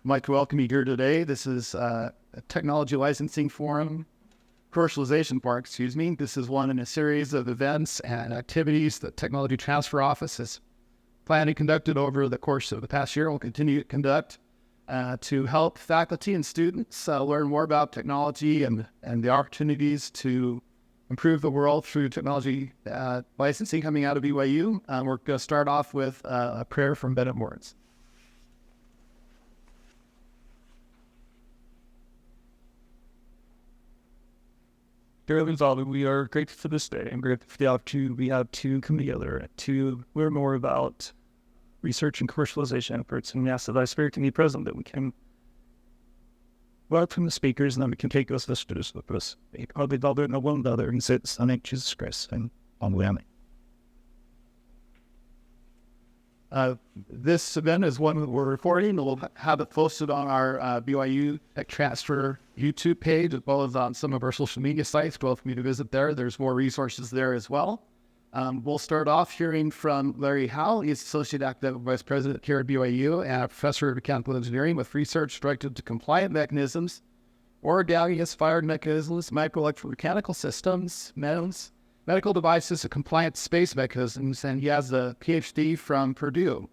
I'd like to welcome you here today. This is a technology licensing forum, commercialization part, excuse me. This is one in a series of events and activities that Technology Transfer Office has planned and conducted over the course of the past year and will continue to conduct to help faculty and students learn more about technology and the opportunities to improve the world through technology licensing coming out of BYU. We're going to start off with a prayer from Bennett Moritz. Dear Heavenly Father, we are grateful for this day and grateful for the opportunity we have to come together to learn more about research and commercialization efforts. And we ask that Thy Spirit can be present, that we can learn from the speakers and then we can take those visitors with us. Hardly Father, no one other, and say the Son of Jesus Christ, and Amen. This event is one that we're recording. We'll have it posted on our BYU Tech Transfer YouTube page, as well as on some of our social media sites. Welcome you to visit there. There's more resources there as well. We'll start off hearing from Larry Howell. He's Associate Academic Vice President here at BYU and a Professor of Mechanical Engineering with research directed to compliant mechanisms, or-fired mechanisms, microelectromechanical systems, MEMS, medical devices, and compliant space mechanisms, and he has a PhD from Purdue.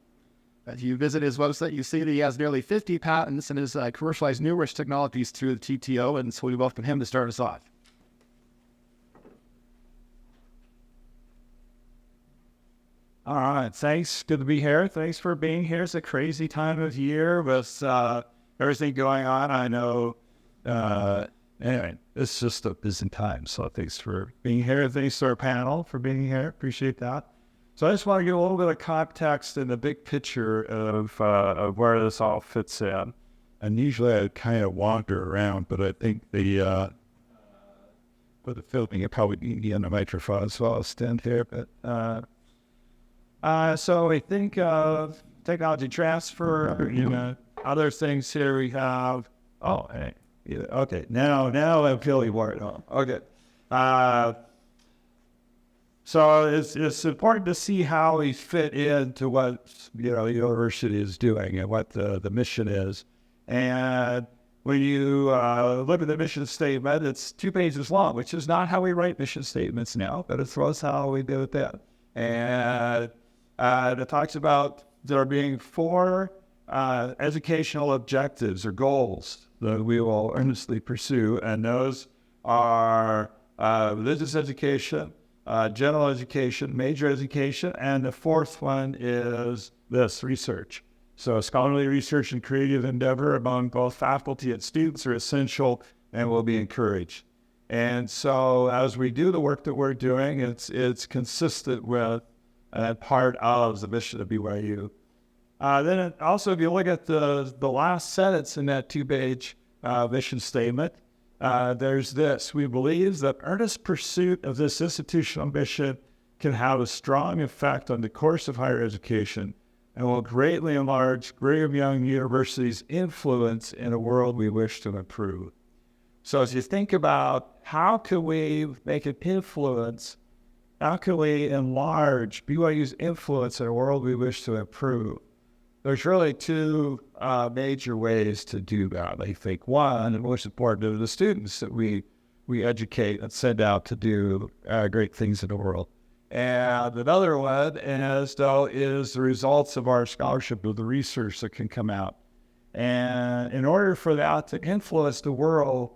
If you visit his website, you see that he has nearly 50 patents and has commercialized numerous technologies through the TTO, and so we welcome him to start us off. All right, thanks. Good to be here. Thanks for being here. It's a crazy time of year with everything going on. I know. Anyway, it's just a busy time. So thanks for being here. Thanks to our panel for being here. Appreciate that. So I just want to give a little bit of context in the big picture of where this all fits in. And usually I kind of wander around, but I think for the filming, it probably need to be on the microphone, so I'll stand here. But so we think of technology transfer, other things here we have. Oh, hey. Yeah, okay, now I'm feeling worried. Okay. So it's important to see how we fit into what, the university is doing and what the mission is. And when you look at the mission statement, it's 2 pages long, which is not how we write mission statements now, but it's how we do it then. And it talks about there being 4 educational objectives or goals that we will earnestly pursue, and those are religious education, general education, major education, and the 4th one is this, research. So scholarly research and creative endeavor among both faculty and students are essential and will be encouraged. And so as we do the work that we're doing, it's consistent with part of the mission of BYU. Then also, if you look at the last sentence in that 2-page mission statement, there's this: we believe that earnest pursuit of this institutional mission can have a strong effect on the course of higher education and will greatly enlarge Brigham Young University's influence in a world we wish to improve. So as you think about how can we make an influence, how can we enlarge BYU's influence in a world we wish to improve, there's really 2 major ways to do that. I think one, and most important, to the students that we educate and send out to do great things in the world. And another one is the results of our scholarship, of the research that can come out. And in order for that to influence the world,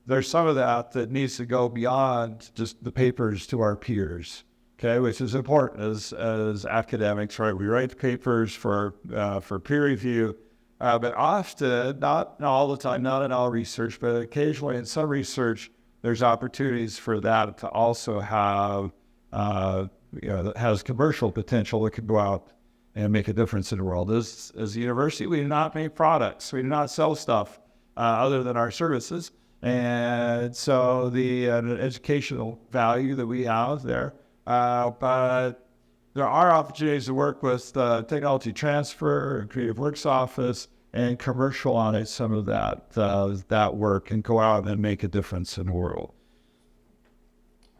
there's some of that needs to go beyond just the papers to our peers. Okay, which is important as academics, right? We write papers for peer review, but often, not all the time, not in all research, but occasionally in some research, there's opportunities for that to also have, that has commercial potential that can go out and make a difference in the world. As a university, we do not make products. We do not sell stuff other than our services. And so the educational value that we have there, but there are opportunities to work with Technology Transfer and Creative Works Office and commercialize some of that work and go out and make a difference in the world.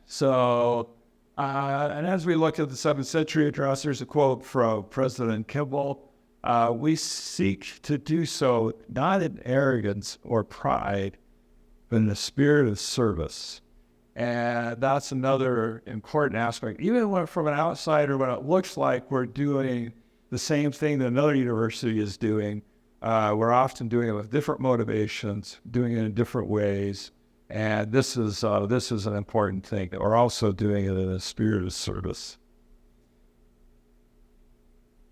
So, and as we look at the 7th century address, there's a quote from President Kimball. we seek to do so not in arrogance or pride, but in a spirit of service. And that's another important aspect. Even when, from an outsider, when it looks like we're doing the same thing that another university is doing, we're often doing it with different motivations, doing it in different ways. And this is an important thing, that we're also doing it in a spirit of service.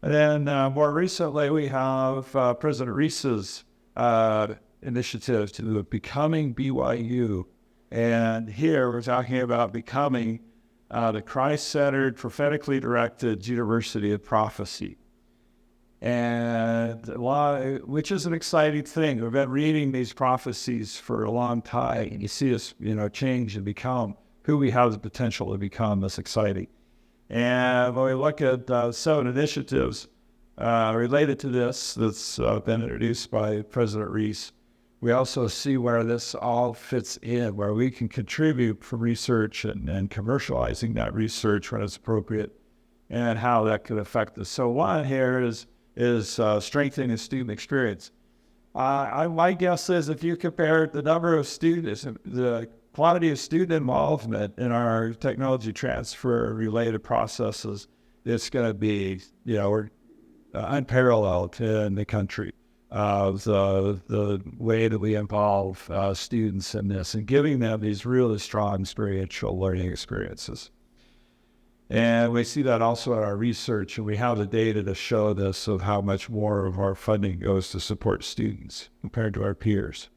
And then more recently, we have President Reese's initiative to becoming BYU. And here we're talking about becoming the Christ-centered, prophetically directed University of Prophecy. And which is an exciting thing. We've been reading these prophecies for a long time, and you see us, change and become who we have the potential to become. That's exciting. And when we look at 7 initiatives related to this that's been introduced by President Reese, we also see where this all fits in, where we can contribute from research and commercializing that research when it's appropriate, and how that could affect us. So one here is strengthening the student experience. My guess is if you compare the number of students, the quantity of student involvement in our technology transfer related processes, it's going to be, unparalleled in the country. The way that we involve students in this and giving them these really strong experiential learning experiences. And we see that also in our research, and we have the data to show this, of how much more of our funding goes to support students compared to our peers.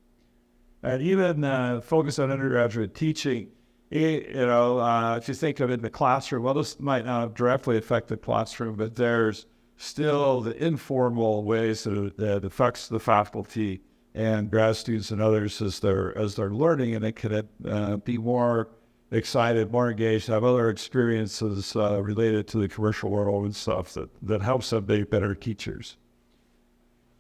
And even focus on undergraduate teaching, if you think of it in the classroom, well, this might not directly affect the classroom, but there's still the informal ways that affects the faculty and grad students and others as they're learning, and they can be more excited, more engaged, have other experiences related to the commercial world and stuff that helps them be better teachers.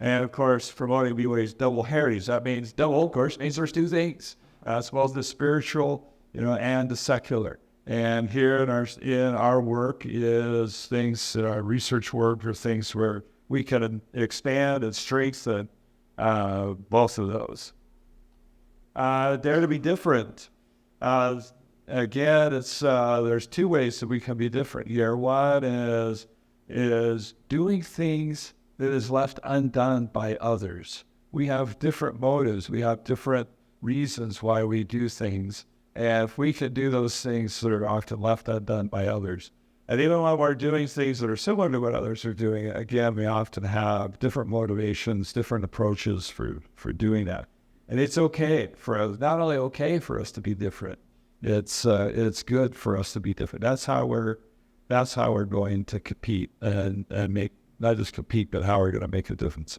And of course, promoting BYU's double heritage. That means double, of course, means there's 2 things, as well as the spiritual, and the secular. And here in our work is things, in our research work, are things where we can expand and strengthen both of those. Dare to be different. Again, there's 2 ways that we can be different here. One is doing things that is left undone by others. We have different motives. We have different reasons why we do things. And if we can do those things that are often left undone by others, and even when we're doing things that are similar to what others are doing, again, we often have different motivations, different approaches for doing that. And it's okay for us, not only okay for us to be different, it's good for us to be different. That's how we're going to compete and make, not just compete, but how we're going to make a difference.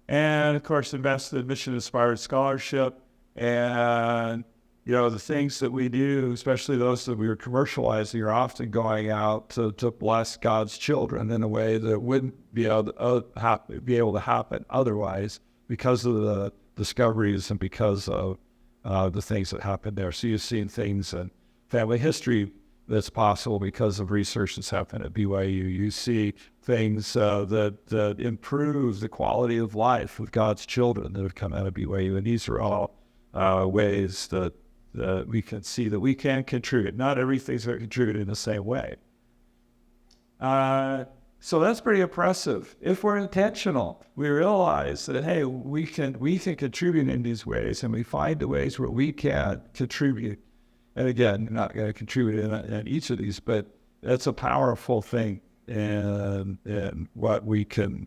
And of course, invest in mission-inspired scholarship, and the things that we do, especially those that we are commercializing, are often going out to bless God's children in a way that wouldn't be able to happen otherwise, because of the discoveries and because of the things that happen there. So you've seen things in family history that's possible because of research that's happened at BYU. You see things that improve the quality of life with God's children that have come out of BYU. And these are all ways that we can see that we can contribute. Not everything's going to contribute in the same way. So that's pretty impressive. If we're intentional, we realize that, hey, we can contribute in these ways, and we find the ways where we can contribute. And again, you're not going to contribute in each of these, but that's a powerful thing in what we can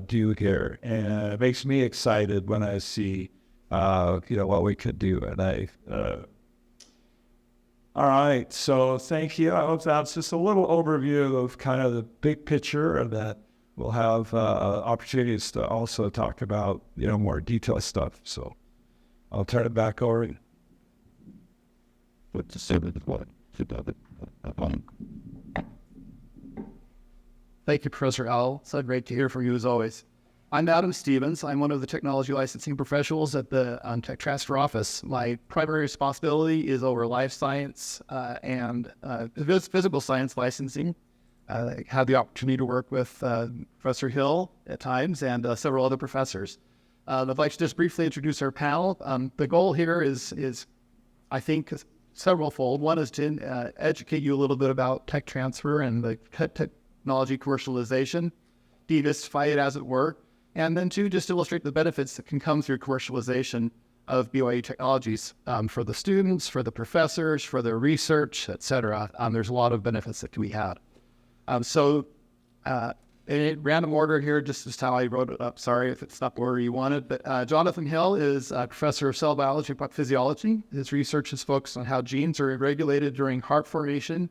do here. And it makes me excited when I see what we could do. And all right, so thank you. I hope that's just a little overview of kind of the big picture, and that we'll have opportunities to also talk about, more detailed stuff. So I'll turn it back over. Thank you, Professor Howell. So great to hear from you as always. I'm Adam Stevens. I'm one of the technology licensing professionals at the Tech Transfer Office. My primary responsibility is over life science and physical science licensing. had the opportunity to work with Professor Hill at times and several other professors. I'd like to just briefly introduce our panel. The goal here is I think, several-fold. One is to educate you a little bit about tech transfer and the technology commercialization, demystify it as it were, and then two, just illustrate the benefits that can come through commercialization of BYU technologies for the students, for the professors, for their research, et cetera. There's a lot of benefits that can be had. In random order here, just as how I wrote it up. Sorry if it's not the order you wanted, but Jonathan Hill is a professor of cell biology and physiology. His research is focused on how genes are regulated during heart formation,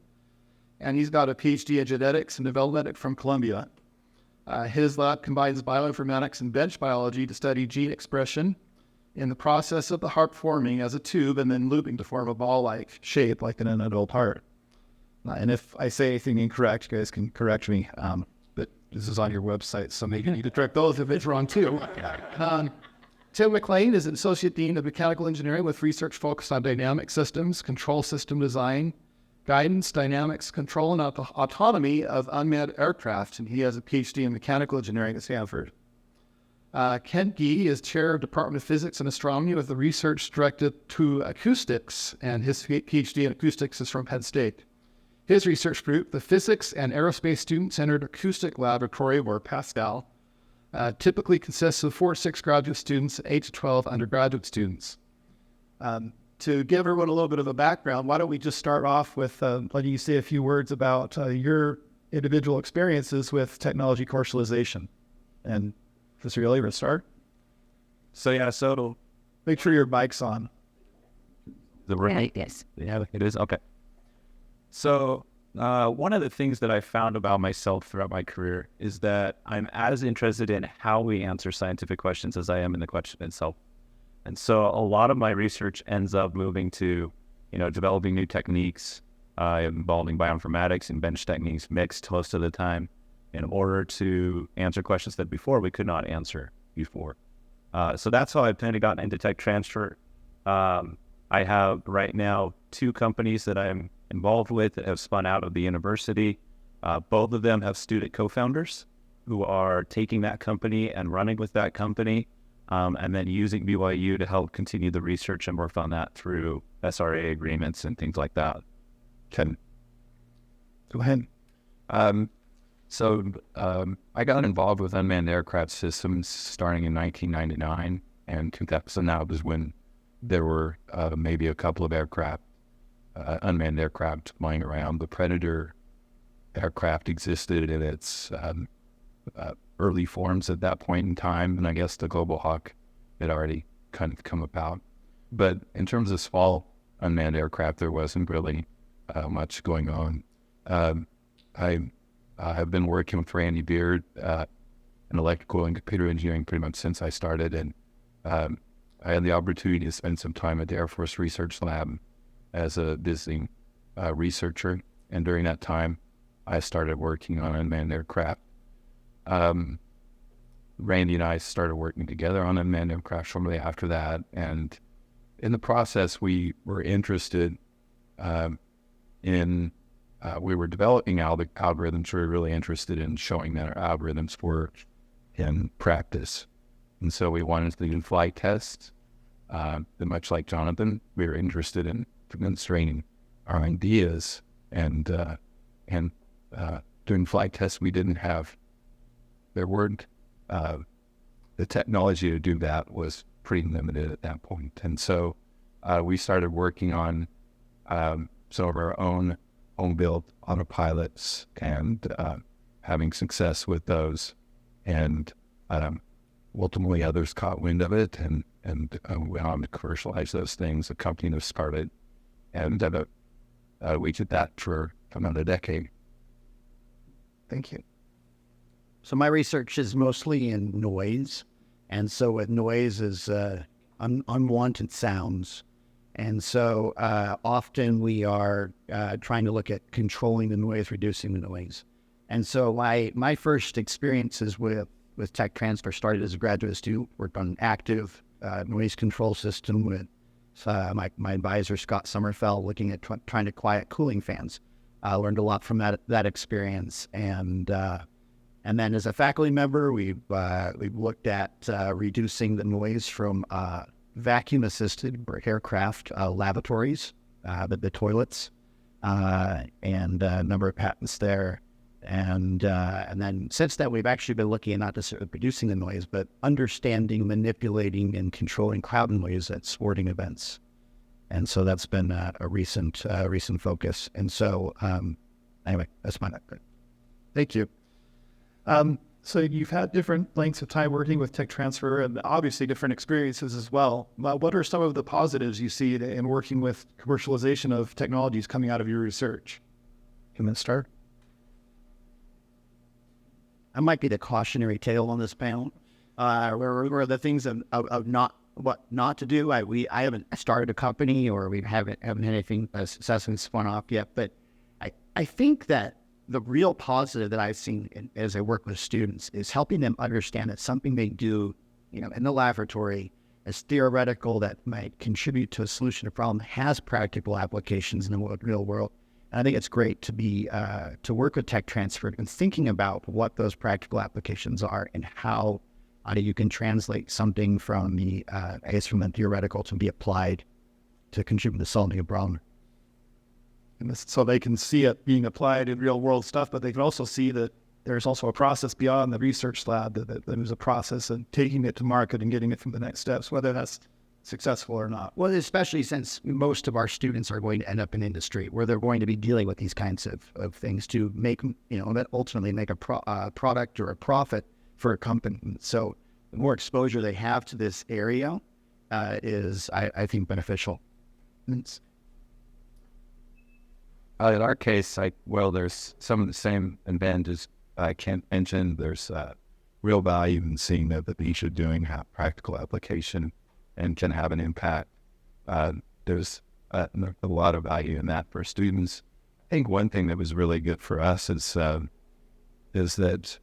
and he's got a PhD in genetics and development from Columbia. His lab combines bioinformatics and bench biology to study gene expression in the process of the heart forming as a tube and then looping to form a ball-like shape like in an adult heart. And if I say anything incorrect, you guys can correct me. But this is on your website, so maybe you need to correct those if it's wrong too. Tim McLean is an Associate Dean of Mechanical Engineering with research focused on dynamic systems, control system design, guidance, dynamics, control, and autonomy of unmanned aircraft, and he has a PhD in Mechanical Engineering at Stanford. Kent Gee is Chair of Department of Physics and Astronomy with the research directed to acoustics, and his PhD in acoustics is from Penn State. His research group, the Physics and Aerospace Student-Centered Acoustic Laboratory, or PASCAL, typically consists of 4 to 6 graduate students and 8 to 12 undergraduate students. To give everyone a little bit of a background, why don't we just start off with letting you say a few words about your individual experiences with technology commercialization. And Professor Yoli, we'll start. So Make sure your mic's on. Yes. Yeah, it is? Okay. So one of the things that I found about myself throughout my career is that I'm as interested in how we answer scientific questions as I am in the question itself. And so a lot of my research ends up moving to, developing new techniques involving bioinformatics and bench techniques mixed most of the time in order to answer questions that before we could not answer before. So that's how I've kind of gotten into tech transfer. I have right now 2 companies that I'm involved with that have spun out of the university. Both of them have student co-founders who are taking that company and running with that company, and then using BYU to help continue the research and work on that through SRA agreements and things like that. Ken, go ahead. I got involved with unmanned aircraft systems starting in 1999, and 2000 was when there were maybe a couple of unmanned aircraft flying around. The Predator aircraft existed in its early forms at that point in time, and I guess the Global Hawk had already kind of come about. But in terms of small unmanned aircraft, there wasn't really much going on. I have been working with Randy Beard in electrical and computer engineering pretty much since I started, and I had the opportunity to spend some time at the Air Force Research Lab as a visiting researcher, and during that time, I started working on unmanned aircraft. Randy and I started working together on unmanned aircraft shortly after that, and in the process, we were interested we were developing algorithms. We were really interested in showing that our algorithms work in practice. And so we wanted to do flight tests. And much like Jonathan, we were interested in demonstrating our ideas. And doing flight tests, there weren't, the technology to do that was pretty limited at that point. And so we started working on some of our own home-built autopilots and having success with those. And ultimately others caught wind of it and went on to commercialize those things. The company was started, and we did that for another decade. Thank you. So my research is mostly in noise. And so with noise is unwanted sounds. And so often we are trying to look at controlling the noise, reducing the noise. And so my first experiences with tech transfer started as a graduate student, worked on an active noise control system with my advisor, Scott Sommerfeld, looking at trying to quiet cooling fans. Learned a lot from that experience, and then as a faculty member, we've looked at reducing the noise from vacuum-assisted aircraft lavatories, the toilets, and a number of patents there. And then since that, we've actually been looking at not just reducing the noise, but understanding, manipulating, and controlling cloud noise at sporting events. And so that's been a recent focus. And so anyway, that's my Thank you. So you've had different lengths of time working with tech transfer and obviously different experiences as well. What are some of the positives you see in working with commercialization of technologies coming out of your research? Can I start? I might be the cautionary tale on this panel. Where the things of what not to do. I haven't started a company, or we haven't had anything successfully spun off yet. But I think that the real positive that I've seen as I work with students is helping them understand that something they do, in the laboratory, as theoretical that might contribute to a solution to a problem, has practical applications in the real world. And I think it's great to work with tech transfer and thinking about what those practical applications are and how you can translate something from the theoretical to be applied to contribute to solving a problem. And so they can see it being applied in real world stuff, but they can also see that there's also a process beyond the research lab, that there's a process of taking it to market and getting it from the next steps, whether that's successful or not. Well, especially since most of our students are going to end up in industry where they're going to be dealing with these kinds of things to make, that ultimately make a product or a profit for a company. So the more exposure they have to this area is, I think, beneficial. In our case, there's some of the same advantages I can't mention. There's real value in seeing that the niche are doing have practical application and can have an impact. There's a lot of value in that for students. I think one thing that was really good for us is that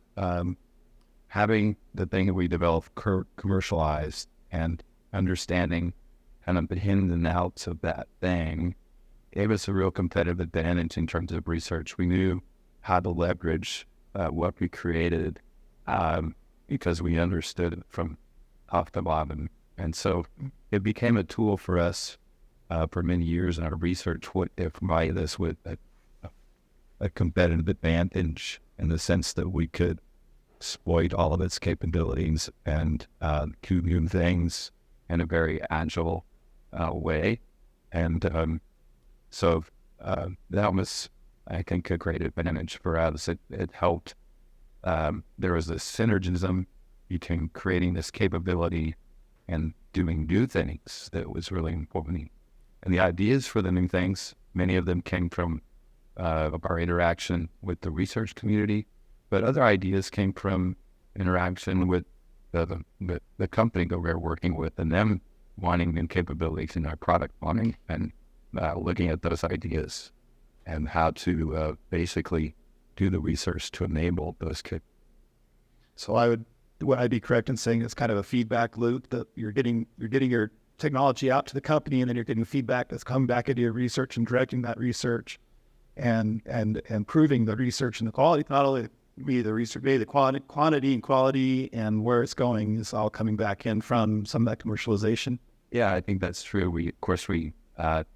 having the thing that we developed commercialized and understanding kind of the ins and outs of that thing gave us a real competitive advantage in terms of research. We knew how to leverage what we created because we understood it from top to bottom. And so it became a tool for us for many years in our research. It provided us with a competitive advantage in the sense that we could exploit all of its capabilities and do new things in a very agile way. And so that was, I think, a great advantage for us. It helped. There was a synergism between creating this capability and doing new things that was really important. And the ideas for the new things, many of them came from our interaction with the research community, but other ideas came from interaction with the company that we were working with and them wanting new capabilities in our product planning and looking at those ideas and how to basically do the research to enable those capabilities. So would I be correct in saying it's kind of a feedback loop that you're getting your technology out to the company, and then you're getting feedback that's coming back into your research and directing that research and improving the research and the quality, not only the research, the quantity and quality and where it's going is all coming back in from some of that commercialization. Yeah, I think that's true. We had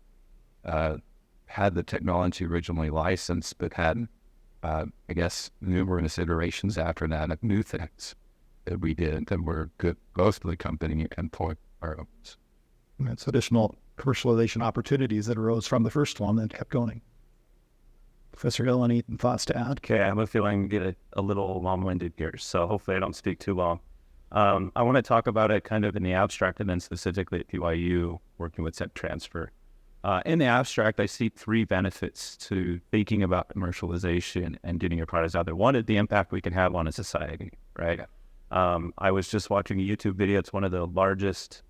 the technology originally licensed, but had, I guess, numerous iterations after that of new things that we did that were good both to the company and for our own. It's additional commercialization opportunities that arose from the first one and kept going. Professor Hill, any thoughts to add? Okay, I have a feeling I'm get a little long-winded here, so hopefully I don't speak too long. I want to talk about it kind of in the abstract and then specifically at BYU, working with tech transfer. In the abstract, I see three benefits to thinking about commercialization and getting your products out there. One is the impact we can have on a society, right? I was just watching a YouTube video. It's one of the largest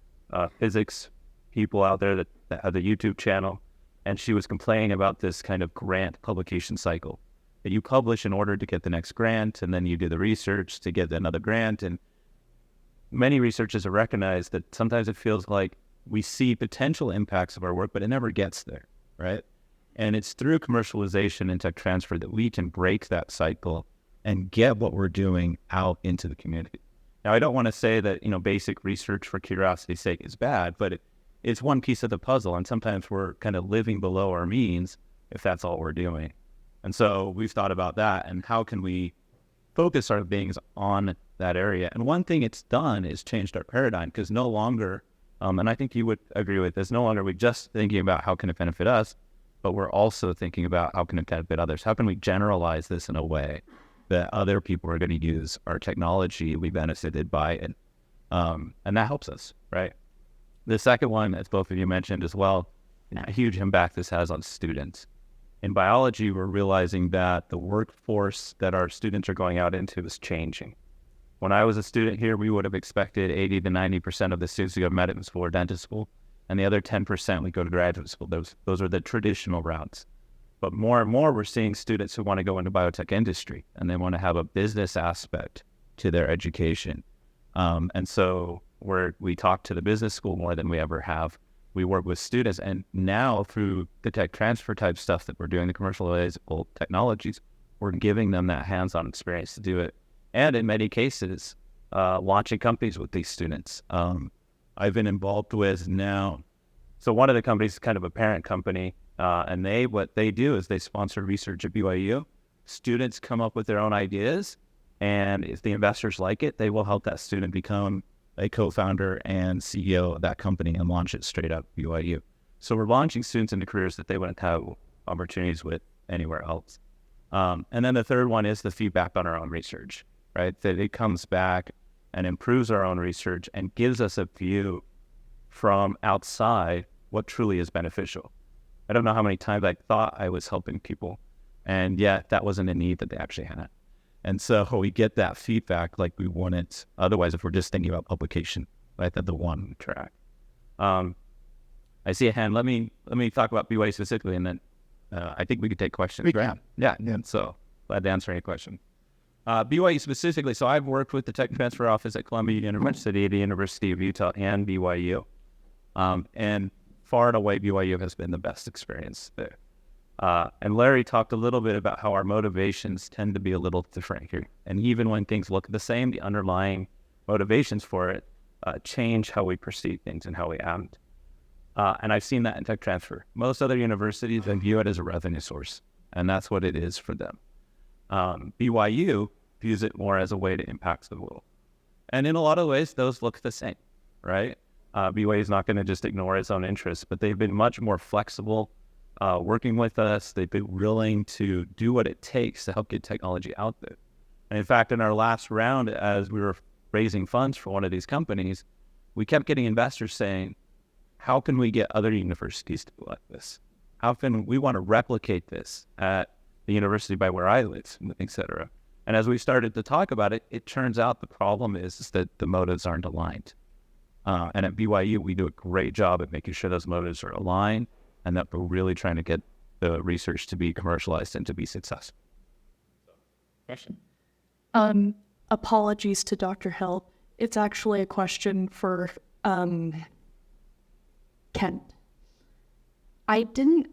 physics people out there that has a YouTube channel. And she was complaining about this kind of grant publication cycle that you publish in order to get the next grant, and then you do the research to get another grant. And many researchers have recognized that sometimes it feels like we see potential impacts of our work, but it never gets there, right? And it's through commercialization and tech transfer that we can break that cycle and get what we're doing out into the community. Now, I don't want to say that, basic research for curiosity's sake is bad, but it's one piece of the puzzle. And sometimes we're kind of living below our means if that's all we're doing. And so we've thought about that and how can we focus our beings on that area. And one thing it's done is changed our paradigm, because no longer, and I think you would agree with this, no longer are we just thinking about how can it benefit us, but we're also thinking about how can it benefit others. How can we generalize this in a way that other people are going to use our technology, we benefited by it. And that helps us, right? The second one, as both of you mentioned as well, a huge impact this has on students. In biology, we're realizing that the workforce that our students are going out into is changing. When I was a student here, we would have expected 80 to 90% of the students to go to medical school or dentist school, and the other 10% would go to graduate school. Those are the traditional routes. But more and more, we're seeing students who want to go into biotech industry, and they want to have a business aspect to their education. And so we talk to the business school more than we ever have. We work with students, and now through the tech transfer type stuff that we're doing, the commercializable technologies, we're giving them that hands-on experience to do it. And in many cases, launching companies with these students. I've been involved with now, so one of the companies is kind of a parent company, and what they do is they sponsor research at BYU. Students come up with their own ideas, and if the investors like it, they will help that student become a co-founder and CEO of that company and launch it straight up BYU. So we're launching students into careers that they wouldn't have opportunities with anywhere else. And then the third one is the feedback on our own research, right? That it comes back and improves our own research and gives us a view from outside what truly is beneficial. I don't know how many times I thought I was helping people, and yet that wasn't a need that they actually had. And so we get that feedback like we wouldn't otherwise if we're just thinking about publication, right? That's the one track. I see a hand. Let me talk about BYU specifically, and then I think we could take questions. Yeah. So glad to answer any question. BYU specifically. So I've worked with the Tech Transfer Office at Columbia University, the University of Utah, and BYU. And far and away, BYU has been the best experience there. And Larry talked a little bit about how our motivations tend to be a little different here. And even when things look the same, the underlying motivations for it change how we perceive things and how we act. And I've seen that in tech transfer. Most other universities view it as a revenue source, and that's what it is for them. BYU views it more as a way to impact the world. And in a lot of ways, those look the same, right? BYU is not going to just ignore its own interests, but they've been much more flexible working with us. They've been willing to do what it takes to help get technology out there. And in fact, in our last round, as we were raising funds for one of these companies, we kept getting investors saying, how can we get other universities to do like this? How can we want to replicate this at the university by where I live, et cetera? And as we started to talk about it, it turns out the problem is that the motives aren't aligned. And at BYU, we do a great job at making sure those motives are aligned and that we're really trying to get the research to be commercialized and to be successful. Question? Apologies to Dr. Hill. It's actually a question for Kent. I didn't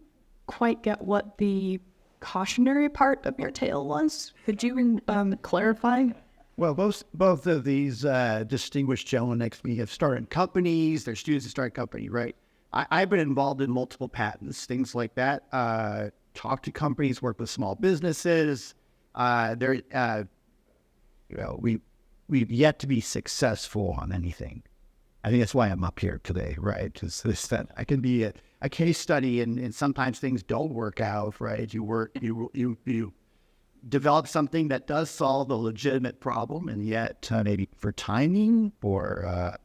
quite get what the cautionary part of your tale was. Could you clarify? Well, both of these distinguished gentlemen next to me have started companies. They're students that start a company, right? I've been involved in multiple patents, things like that. Talk to companies, work with small businesses. We've yet to be successful on anything. I think that's why I'm up here today, right? That I can be a case study, and sometimes things don't work out, right? You develop something that does solve a legitimate problem, and yet maybe for timing or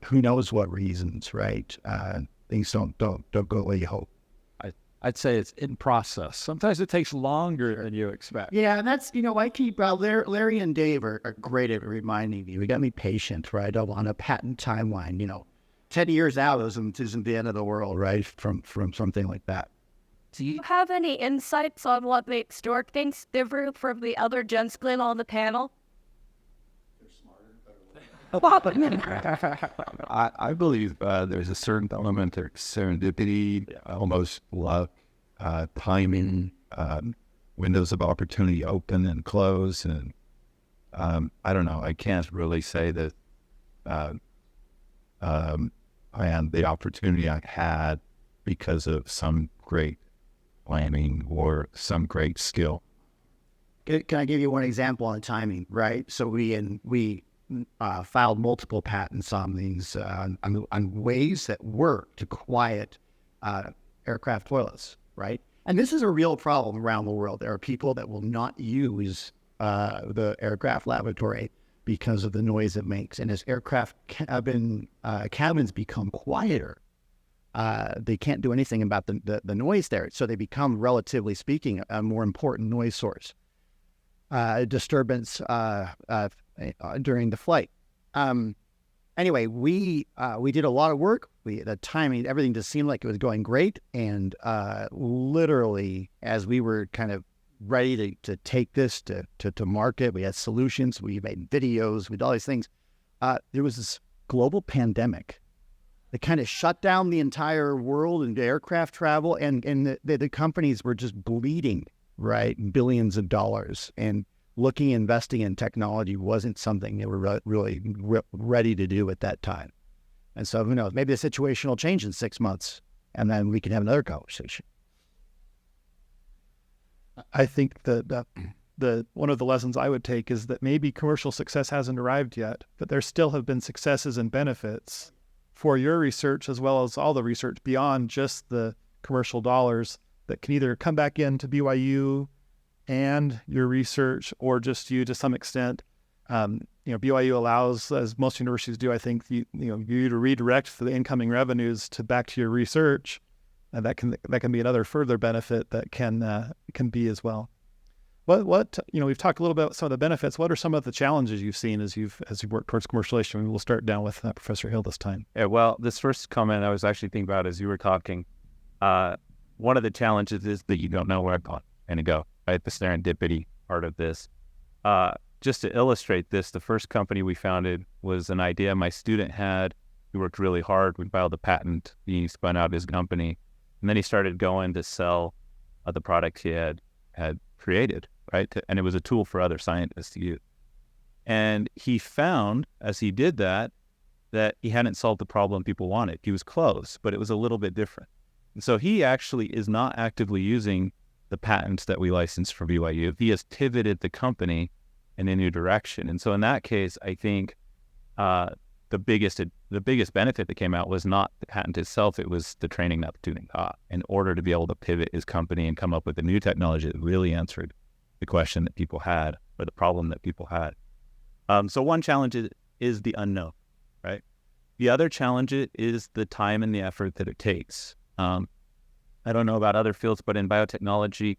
who knows what reasons, right? Things don't go the way you hope. I'd say it's in process. Sometimes it takes longer than you expect. Yeah, and that's, I keep, Larry and Dave are great at reminding me. We got to be patient, right? On a patent timeline, 10 years out isn't the end of the world, right? From something like that. Do you have any insights on what makes Stork things different from the other gentlemen on the panel? I believe there's a certain element of serendipity, almost luck, timing, windows of opportunity open and close, and I don't know. I can't really say that I had the opportunity I had because of some great planning or some great skill. Can I give you one example on timing? Right. So we filed multiple patents on these on ways that work to quiet aircraft toilets. Right. And this is a real problem around the world. There are people that will not use the aircraft lavatory because of the noise it makes. And as aircraft cabins become quieter, they can't do anything about the noise there. So they become, relatively speaking, a more important noise source. Disturbance during the flight. Anyway, we did a lot of work. The timing, everything just seemed like it was going great. And literally, as we were kind of ready to take this to market, we had solutions, we made videos, we did all these things. There was this global pandemic that kind of shut down the entire world and aircraft travel, and the companies were just bleeding, right? Billions of dollars, and investing in technology wasn't something they were really ready to do at that time. And so who knows, maybe the situation will change in 6 months, and then we can have another conversation. I think that the one of the lessons I would take is that maybe commercial success hasn't arrived yet, but there still have been successes and benefits for your research as well as all the research beyond just the commercial dollars that can either come back into BYU and your research, or just you to some extent. BYU allows, as most universities do, I think, you to redirect the incoming revenues back to your research. And that can be another further benefit that can be as well. What we've talked a little bit about some of the benefits. What are some of the challenges you've seen as you've worked towards commercialization? We'll start down with Professor Hill this time. Yeah, well, this first comment I was actually thinking about as you were talking. One of the challenges is that you don't know where I'm going to go. Right, the serendipity part of this. Just to illustrate this, the first company we founded was an idea my student had. He worked really hard. We filed a patent. He spun out his company. And then he started going to sell the product he had created, right? And it was a tool for other scientists to use. And he found, as he did that he hadn't solved the problem people wanted. He was close, but it was a little bit different. And so he actually is not actively using the patents that we licensed from BYU. He has pivoted the company in a new direction. And so in that case, I think the biggest benefit that came out was not the patent itself, it was the training that the student got in order to be able to pivot his company and come up with a new technology that really answered the question that people had, or the problem that people had. So one challenge is the unknown, right? The other challenge is the time and the effort that it takes. I don't know about other fields, but in biotechnology,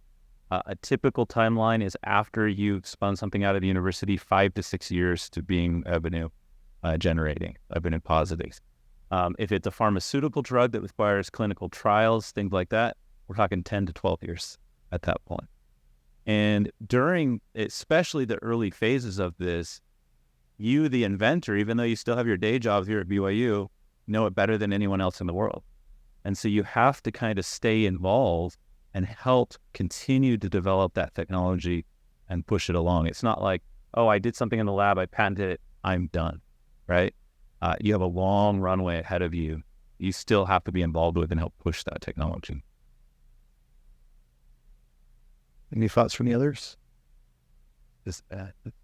a typical timeline is after you've spun something out of the university, 5 to 6 years to being revenue generating, revenue positive. If it's a pharmaceutical drug that requires clinical trials, things like that, we're talking 10 to 12 years at that point. And during, especially the early phases of this, you, the inventor, even though you still have your day job here at BYU, know it better than anyone else in the world. And so you have to kind of stay involved and help continue to develop that technology and push it along. It's not like, oh, I did something in the lab, I patented it, I'm done, right? You have a long runway ahead of you. You still have to be involved with and help push that technology. Any thoughts from the others?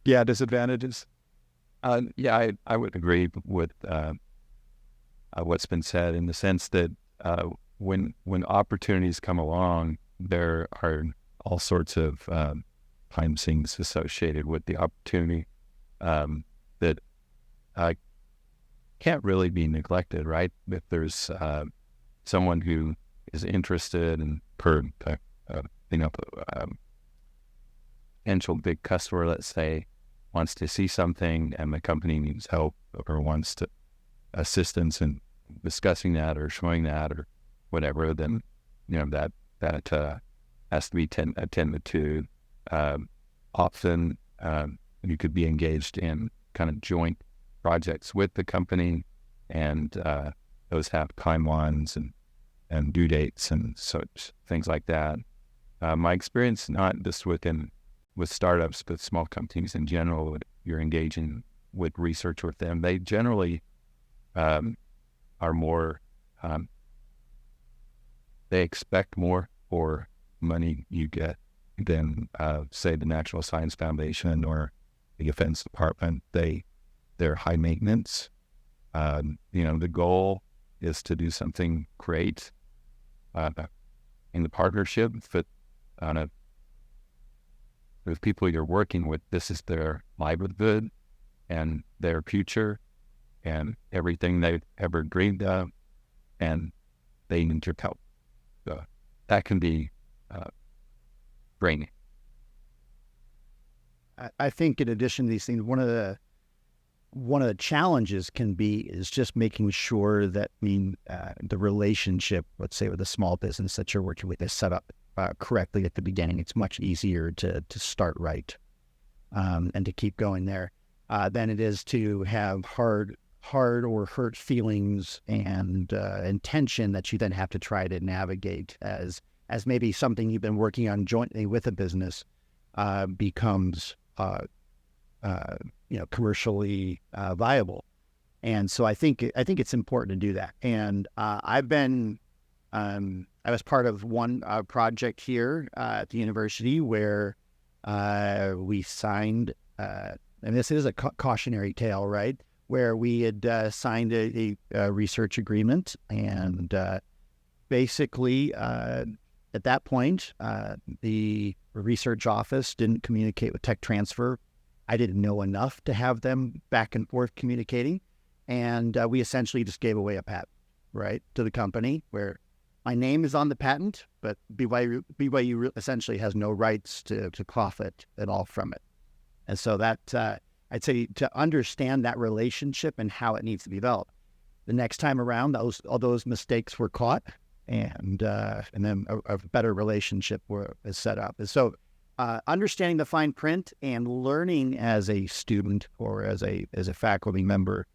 Disadvantages. I would agree with what's been said, in the sense that when opportunities come along, there are all sorts of things associated with the opportunity that can't really be neglected, right? If there's someone who is interested in potential big customer, let's say, wants to see something and the company needs help or wants to assistance in discussing that or showing that or whatever, then that has to be attended to. Often you could be engaged in kind of joint projects with the company, and those have timelines and due dates and such things like that. My experience, not just with startups, but small companies in general, you're engaging with research with them, they generally are more, they expect more for money you get than, say, the National Science Foundation or the Defense Department. They're high maintenance. The goal is to do something great in the partnership, but with people you're working with, this is their livelihood and their future and everything they've ever dreamed of, and they need your help. So that can be draining. I think in addition to these things, one of the challenges is just making sure that the relationship, let's say with a small business that you're working with, is set up correctly at the beginning. It's much easier to start right and to keep going there than it is to have hard or hurt feelings and tension that you then have to try to navigate as maybe something you've been working on jointly with a business becomes commercially viable. And so I think it's important to do that. And I was part of one project here at the university where we signed, and this is a cautionary tale, right? Where we had signed a research agreement, and basically at that point, the research office didn't communicate with tech transfer. I didn't know enough to have them back and forth communicating, and we essentially just gave away a patent, right, to the company, where my name is on the patent, but BYU essentially has no rights to profit at all from it. And so that I'd say to understand that relationship and how it needs to be developed. The next time around, all those mistakes were caught, and then a better relationship is set up. And so understanding the fine print and learning as a student or as a faculty member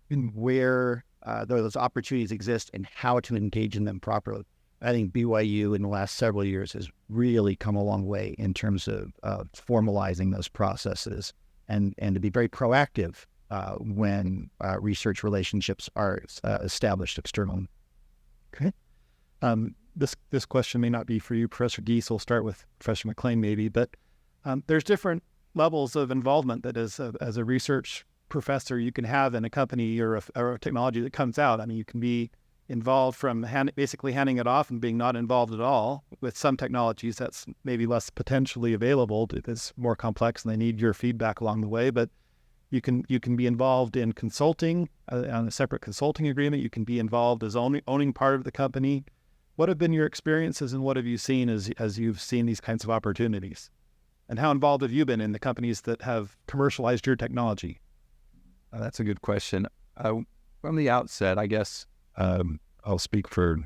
in where those opportunities exist and how to engage in them properly. I think BYU in the last several years has really come a long way in terms of formalizing those processes and to be very proactive when research relationships are established externally. Okay. This question may not be for you, Professor Geese. We'll start with Professor McLean maybe, but there's different levels of involvement that as a research professor you can have in a company or a technology that comes out. I mean, you can be involved from basically handing it off and being not involved at all. With some technologies that's maybe less potentially available. It's more complex and they need your feedback along the way, but you can be involved in consulting on a separate consulting agreement. You can be involved as owning part of the company. What have been your experiences and what have you seen as you've seen these kinds of opportunities? And how involved have you been in the companies that have commercialized your technology? That's a good question. From the outset, I guess I'll speak for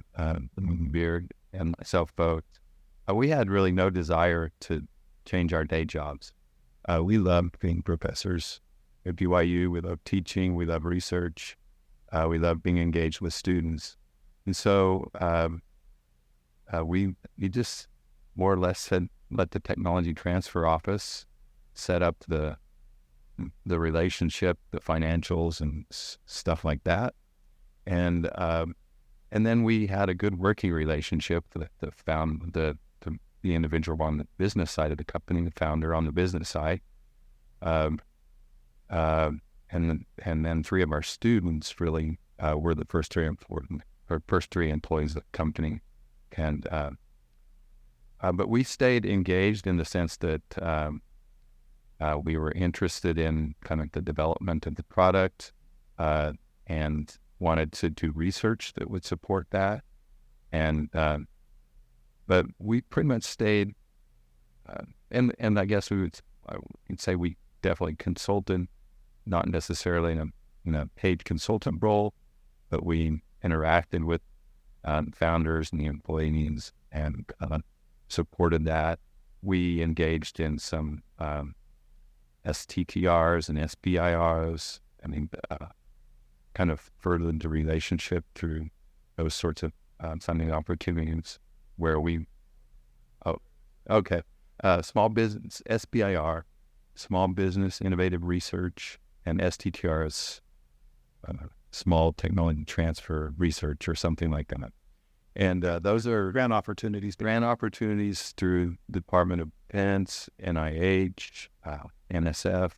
Beard and myself both. We had really no desire to change our day jobs. We loved being professors at BYU. We love teaching. We love research. We love being engaged with students. And so we just more or less said, let the technology transfer office set up the relationship, the financials and stuff like that. And then we had a good working relationship with the individual on the business side of the company, the founder on the business side. And then three of our students really were the first three employees of the company. And but we stayed engaged in the sense that we were interested in kind of the development of the product and wanted to do research that would support that. And but we pretty much stayed, and I guess we would say we definitely consulted, not necessarily in a paid consultant role, but we interacted with founders and the employees and supported that. We engaged in some STTRs and SBIRs. I mean, kind of furthered the relationship through those sorts of funding opportunities where small business, SBIR, Small Business Innovative Research, and STTR is Small Technology Transfer Research or something like that. And those are Grant opportunities. through the Department of Defense, NIH, NSF,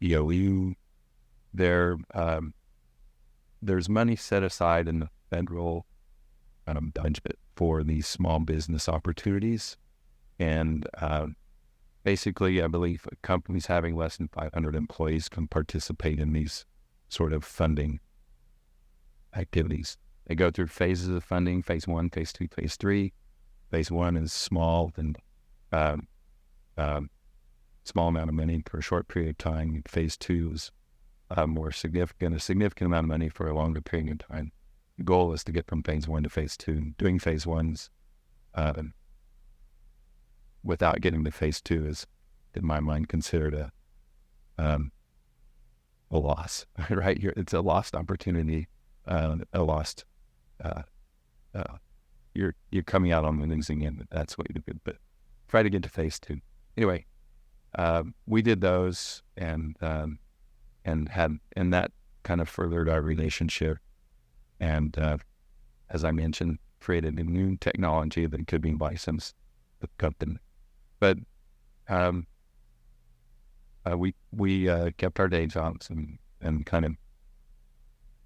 BYU. There's money set aside in the federal budget for these small business opportunities. And basically, I believe companies having less than 500 employees can participate in these sort of funding activities. They go through phases of funding: phase 1, phase 2, phase 3. Phase 1 is small and small amount of money for a short period of time. Phase 2 is a significant amount of money for a longer period of time. The goal is to get from phase 1 to phase 2. Doing phase 1s without getting to phase 2 is, in my mind, considered a loss. Right? It's a lost opportunity, a lost. You're coming out on the losing end. That's what you do. But try to get to phase 2. Anyway, we did those and that kind of furthered our relationship. And as I mentioned, created a new technology that could be licensed with the company. But we kept our day jobs and kind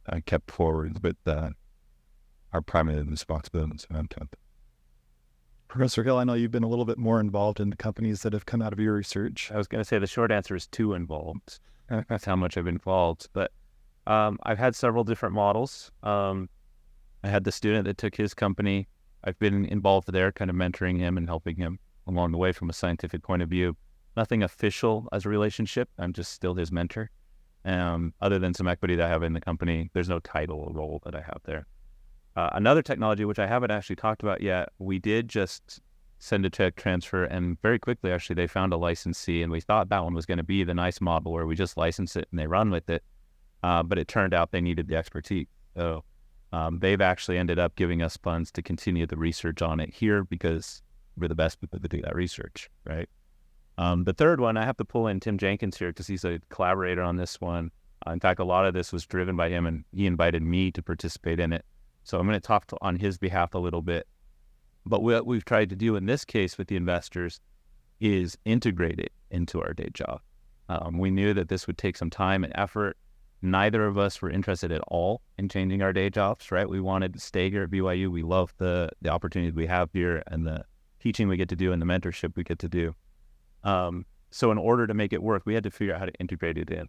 of kept forward with our primary responsibilities around company. Professor Hill, I know you've been a little bit more involved in the companies that have come out of your research. I was going to say the short answer is too involved. That's how much I've been involved. But I've had several different models. I had the student that took his company. I've been involved there, kind of mentoring him and helping him along the way from a scientific point of view. Nothing official as a relationship. I'm just still his mentor. Other than some equity that I have in the company, there's no title or role that I have there. Another technology, which I haven't actually talked about yet, we did just send a tech transfer, and very quickly, actually, they found a licensee, and we thought that one was going to be the nice model where we just license it and they run with it. But it turned out they needed the expertise. So they've actually ended up giving us funds to continue the research on it here because we're the best people to do that research, right? The third one, I have to pull in Tim Jenkins here because he's a collaborator on this one. In fact, a lot of this was driven by him, and he invited me to participate in it. So I'm going to talk on his behalf a little bit. But what we've tried to do in this case with the investors is integrate it into our day job. We knew that this would take some time and effort. Neither of us were interested at all in changing our day jobs, right? We wanted to stay here at BYU. We love the opportunities we have here and the teaching we get to do and the mentorship we get to do. So in order to make it work, we had to figure out how to integrate it in.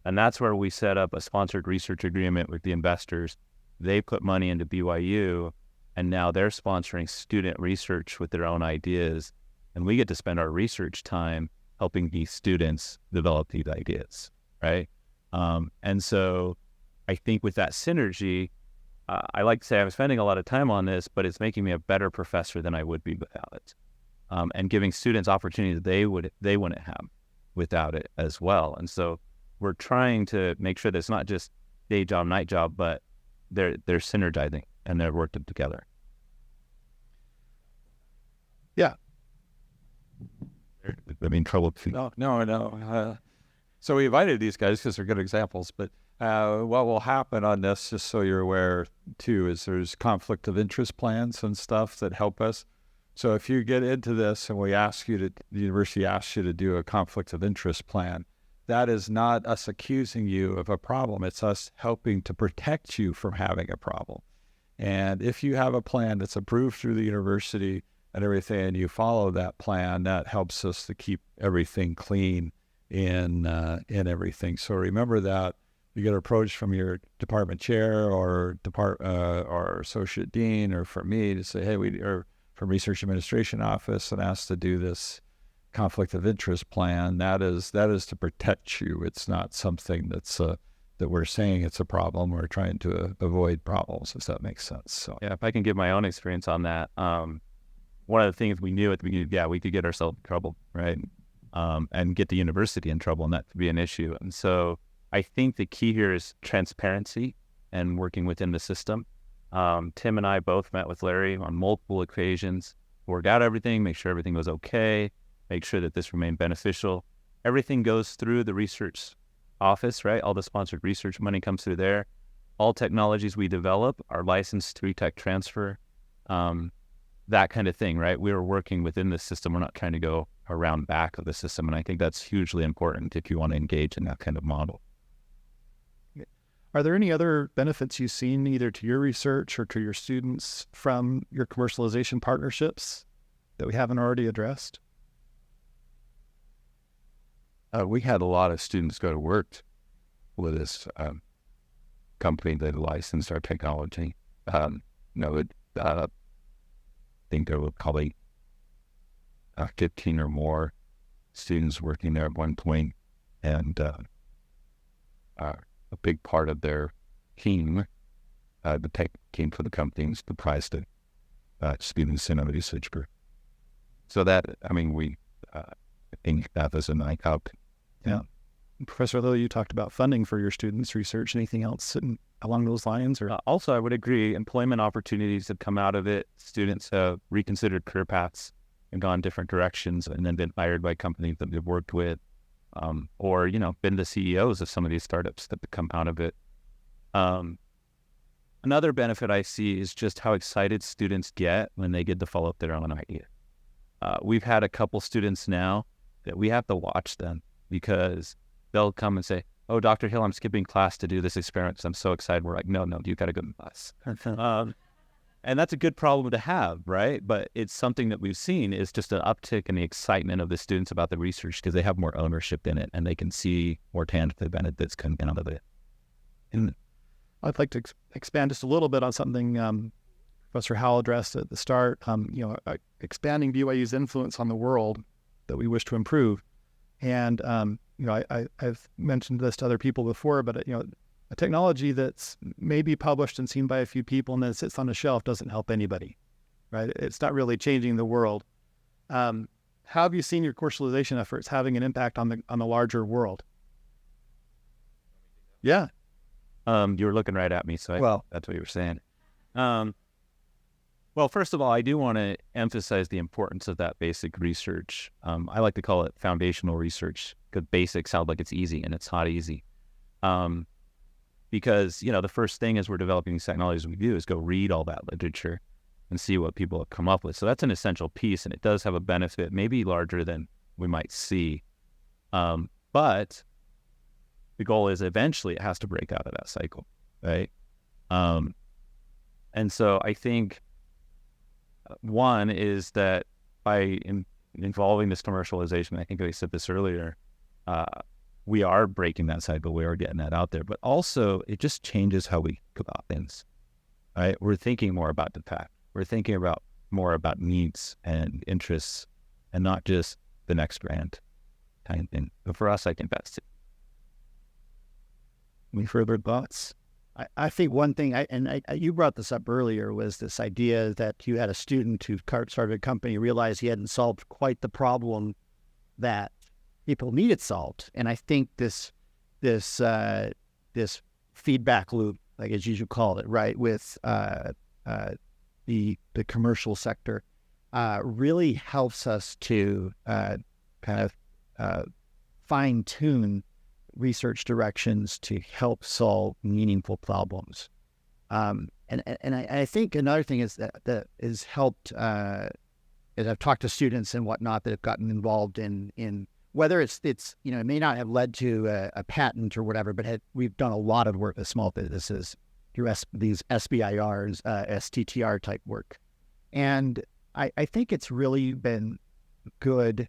And that's where we set up a sponsored research agreement with the investors. They put money into BYU, and now they're sponsoring student research with their own ideas. And we get to spend our research time helping these students develop these ideas, right? And so I think with that synergy, I like to say I'm spending a lot of time on this, but it's making me a better professor than I would be without it. And giving students opportunities they wouldn't have without it as well. And so we're trying to make sure that it's not just day job, night job, but they're synergizing and they're working together. Yeah. I'm in trouble too. No. So we invited these guys because they're good examples, but what will happen on this, just so you're aware too, is there's conflict of interest plans and stuff that help us. So if you get into this and the university asks you to do a conflict of interest plan, that is not us accusing you of a problem. It's us helping to protect you from having a problem. And if you have a plan that's approved through the university and everything, and you follow that plan, that helps us to keep everything clean in everything. So remember that. You get approached from your department chair or associate dean, or from me to say, hey, or from research administration office, and asked to do this conflict of interest plan. That is to protect you. It's not something that's that we're saying it's a problem. We're trying to avoid problems, if that makes sense. So yeah, if I can give my own experience on that, one of the things we knew at the beginning, we could get ourselves in trouble, right? And get the university in trouble, and that could be an issue. And so I think the key here is transparency and working within the system. Tim and I both met with Larry on multiple occasions, worked out everything, make sure everything was okay, make sure that this remained beneficial. Everything goes through the research office, right? All the sponsored research money comes through there. All technologies we develop are licensed through tech transfer, that kind of thing, right? We are working within the system. We're not trying to go around back of the system. And I think that's hugely important if you want to engage in that kind of model. Are there any other benefits you've seen either to your research or to your students from your commercialization partnerships that we haven't already addressed? We had a lot of students go to work with this company that licensed our technology. I think there were probably 15 or more students working there at one point, and a big part of their team, the tech team for the company, was comprised of students in a research group. So that, I think that was a nice out. Yeah. Professor Lilly, you talked about funding for your students' research. Anything else along those lines? Or Also, I would agree, employment opportunities have come out of it. Students have reconsidered career paths and gone different directions and then been hired by companies that they've worked with, or, been the CEOs of some of these startups that have come out of it. Another benefit I see is just how excited students get when they get to follow up their own idea. We've had a couple students now that we have to watch them because they'll come and say, "Oh, Dr. Hill, I'm skipping class to do this experiment. I'm so excited." We're like, no, you got to go to class. And that's a good problem to have, right? But it's something that we've seen is just an uptick in the excitement of the students about the research because they have more ownership in it and they can see more tangible benefits coming out of it. And I'd like to expand just a little bit on something Professor Howell addressed at the start. Expanding BYU's influence on the world that we wish to improve. And I've mentioned this to other people before, but a technology that's maybe published and seen by a few people and then sits on a shelf doesn't help anybody, right? It's not really changing the world. How have you seen your commercialization efforts having an impact on the larger world? Yeah. You were looking right at me, so that's what you were saying. Well, first of all, I do want to emphasize the importance of that basic research. I like to call it foundational research because basic sounds like it's easy, and it's not easy. Because, the first thing as we're developing these technologies we do is go read all that literature and see what people have come up with. So that's an essential piece, and it does have a benefit, maybe larger than we might see. But the goal is eventually it has to break out of that cycle, right? And so I think one is that by involving this commercialization, I think I said this earlier, we are breaking that cycle, we are getting that out there, but also it just changes how we think about things, right? We're thinking more about the fact. We're thinking more about needs and interests and not just the next grant kind of thing. But for us, I think that's it. Any further thoughts? I think one thing, you brought this up earlier, was this idea that you had a student who started a company, realized he hadn't solved quite the problem that people needed solved. And I think this feedback loop, like as you call it, right, with the commercial sector, really helps us to kind of fine tune research directions to help solve meaningful problems. And I think another thing is that is helped, as I've talked to students and whatnot that have gotten involved in whether it's it may not have led to a patent or whatever, but we've done a lot of work with small businesses through these SBIRs, STTR type work. And I think it's really been good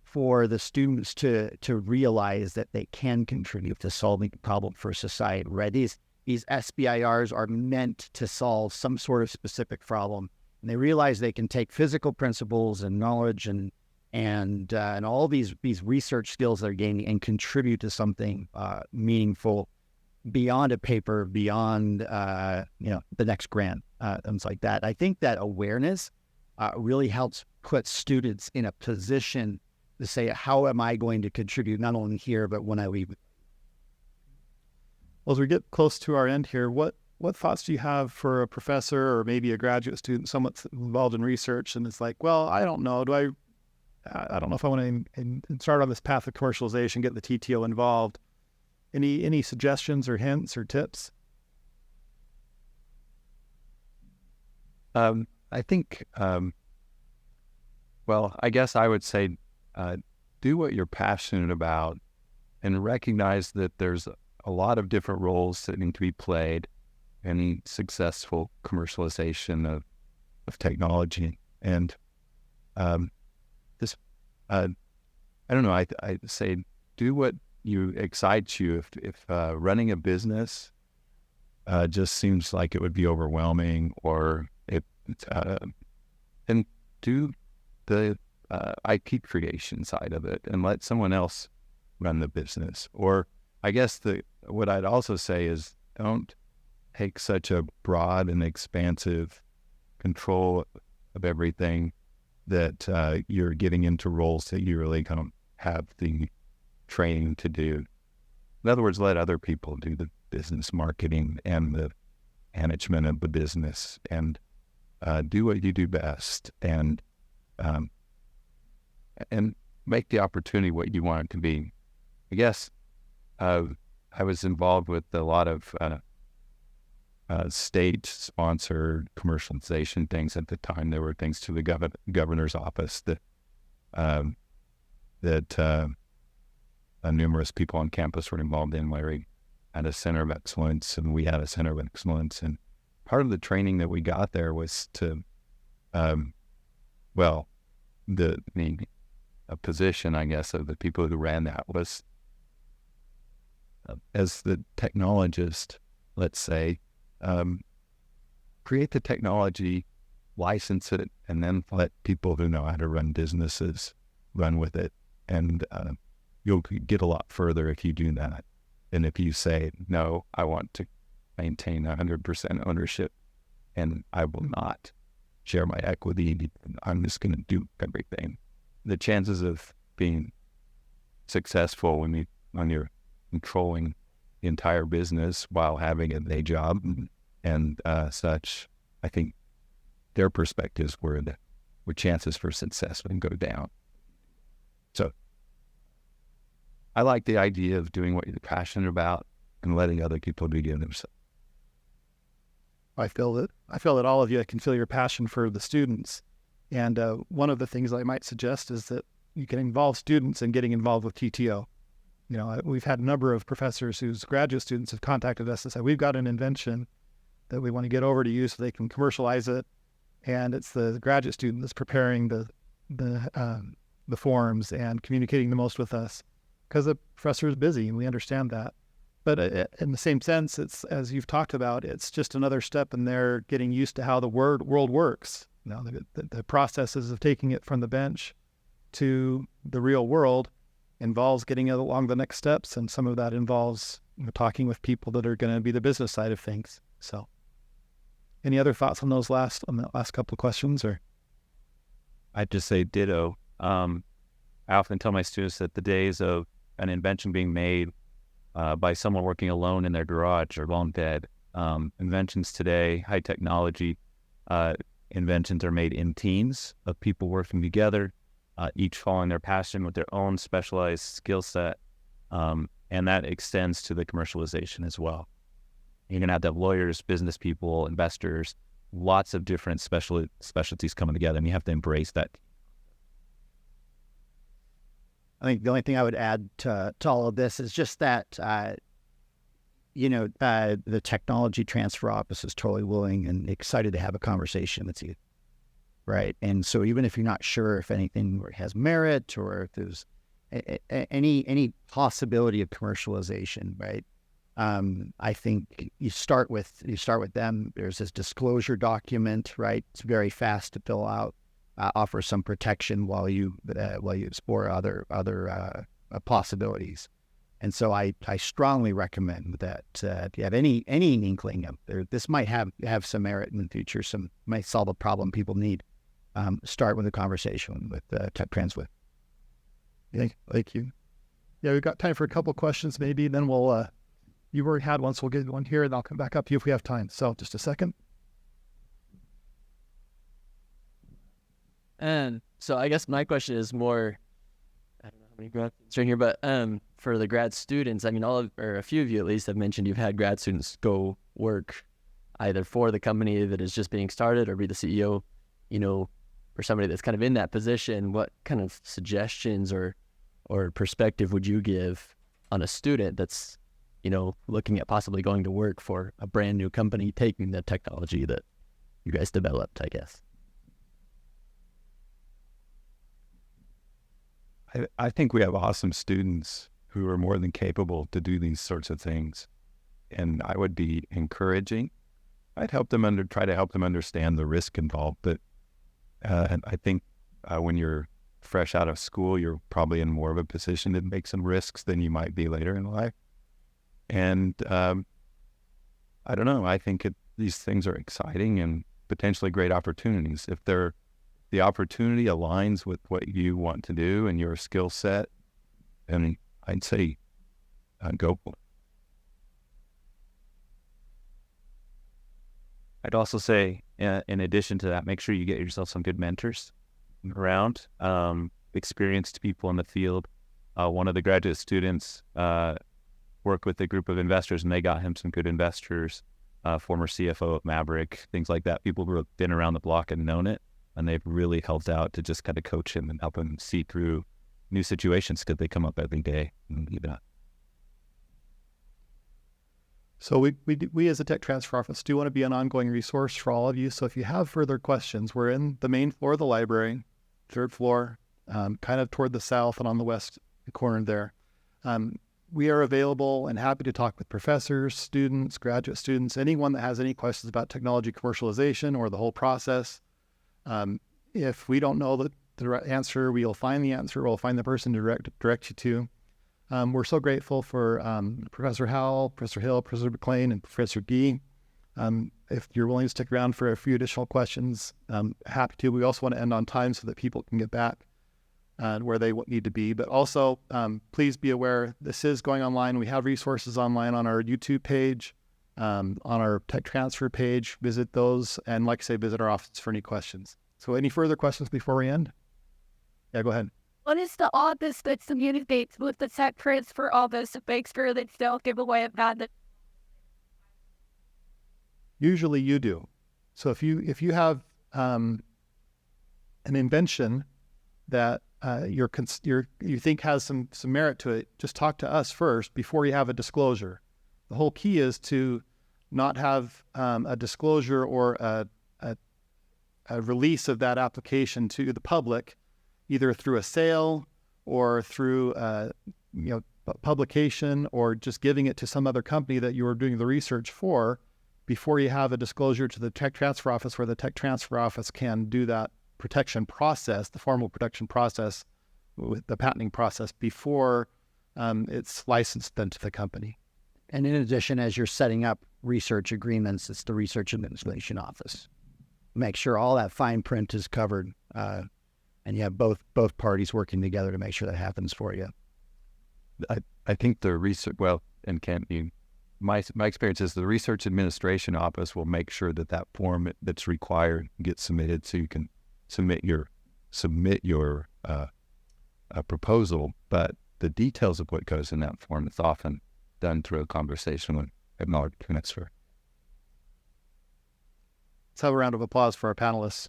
for the students to realize that they can contribute to solving a problem for society, right? These SBIRs are meant to solve some sort of specific problem, and they realize they can take physical principles and knowledge and all these research skills they're gaining and contribute to something meaningful beyond a paper, beyond the next grant, things like that. I think that awareness really helps put students in a position to say, how am I going to contribute not only here, but when I leave? Well, as we get close to our end here, what what thoughts do you have for a professor or maybe a graduate student, someone that's involved in research, and it's like, well, I don't know. I don't know if I want to start on this path of commercialization, get the TTO involved. Any suggestions or hints or tips? I think, well, I guess I would say, do what you're passionate about and recognize that there's a lot of different roles that need to be played in successful commercialization of technology. And I don't know, I say do what excites you. If running a business just seems like it would be overwhelming, or then do the IP creation side of it and let someone else run the business. Or I guess what I'd also say is don't take such a broad and expansive control of everything that you're getting into roles that you really don't have the training to do. In other words, let other people do the business marketing and the management of the business, and do what you do best, and make the opportunity what you want it to be. I guess I was involved with a lot of state-sponsored commercialization things at the time. There were things to the governor's office that numerous people on campus were involved in. Larry had a center of excellence, and we had a center of excellence. And part of the training that we got there was to, a position, I guess, of the people who ran that was, as the technologist, let's say, create the technology, license it, and then let people who know how to run businesses run with it. And you'll get a lot further if you do that. And if you say, no, I want to maintain 100% ownership, and I will not share my equity, I'm just going to do everything. The chances of being successful when you're controlling the entire business while having a day job and such, I think their perspectives where chances for success would go down. So I like the idea of doing what you're passionate about and letting other people do themselves. I feel that all of you can feel your passion for the students. And one of the things I might suggest is that you can involve students in getting involved with TTO. You know, we've had a number of professors whose graduate students have contacted us and said, we've got an invention that we want to get over to you so they can commercialize it. And it's the graduate student that's preparing the forms and communicating the most with us, because the professor is busy, and we understand that. But in the same sense, it's, as you've talked about, it's just another step in their getting used to how the world works. You know, the processes of taking it from the bench to the real world involves getting it along the next steps, and some of that involves talking with people that are going to be the business side of things. So, any other thoughts on that last couple of questions? Or I'd just say ditto. I often tell my students that the days of an invention being made by someone working alone in their garage are long dead. Inventions today, high technology inventions are made in teams of people working together, each following their passion with their own specialized skill set, and that extends to the commercialization as well. You're going to have lawyers, business people, investors, lots of different specialties coming together, and you have to embrace that. I think the only thing I would add to all of this is just that, the technology transfer office is totally willing and excited to have a conversation with you, right? And so even if you're not sure if anything has merit or if there's any possibility of commercialization, right? I think you start with them. There's this disclosure document, right? It's very fast to fill out. Offer some protection while you explore other possibilities. And so I strongly recommend that if you have any inkling of this might have some merit in the future, might solve a problem people need, start with a conversation with Tech Transwith. Thank you. Yeah, we've got time for a couple questions maybe, and then we'll You've already had one, so we'll get one here, and I'll come back up to you if we have time. So just a second. And so I guess my question is more, I don't know how many grad students are in here, but for the grad students, I mean, or a few of you at least have mentioned you've had grad students go work either for the company that is just being started or be the CEO, for somebody that's kind of in that position. What kind of suggestions or perspective would you give on a student that's, looking at possibly going to work for a brand new company, taking the technology that you guys developed, I guess? I think we have awesome students who are more than capable to do these sorts of things. And I would be encouraging. I'd try to help them understand the risk involved. But and I think when you're fresh out of school, you're probably in more of a position to make some risks than you might be later in life. And I don't know. I think these things are exciting and potentially great opportunities. If the opportunity aligns with what you want to do and your skill set, then I'd say go for it. I'd also say, in addition to that, make sure you get yourself some good mentors around, experienced people in the field. One of the graduate students worked with a group of investors, and they got him some good investors, former CFO of Maverick, things like that, people who have been around the block and known it, and they've really helped out to just kind of coach him and help him see through new situations because they come up every day. So we as a tech transfer office do want to be an ongoing resource for all of you. So if you have further questions, we're in the main floor of the library, third floor, kind of toward the south and on the west corner there. We are available and happy to talk with professors, students, graduate students, anyone that has any questions about technology commercialization or the whole process. If we don't know the right answer, we'll find the answer. We'll find the person to direct you to. We're so grateful for Professor Howell, Professor Hill, Professor McLean, and Professor Gee. If you're willing to stick around for a few additional questions, happy to. We also want to end on time so that people can get back where they need to be. But also, please be aware, this is going online. We have resources online on our YouTube page, on our tech transfer page. Visit those, and like I say, visit our office for any questions. So any further questions before we end? Yeah, go ahead. What is the office that communicates with the tech transfer office to make sure that they don't give away a patent? Usually you do. So if you have an invention that you think has some merit to it, just talk to us first before you have a disclosure. The whole key is to not have a disclosure or a release of that application to the public, either through a sale or through publication, or just giving it to some other company that you are doing the research for, before you have a disclosure to the tech transfer office, where the tech transfer office can do that protection process, the formal protection process with the patenting process, before it's licensed then to the company. And in addition, as you're setting up research agreements, it's the Research Administration Office. Make sure all that fine print is covered, and you have both parties working together to make sure that happens for you. I think the research, and Kent, my experience is the Research Administration Office will make sure that form that's required gets submitted, so you can submit your proposal. But the details of what goes in that form is often done through a conversation with Enlarging transfer. Let's have a round of applause for our panelists.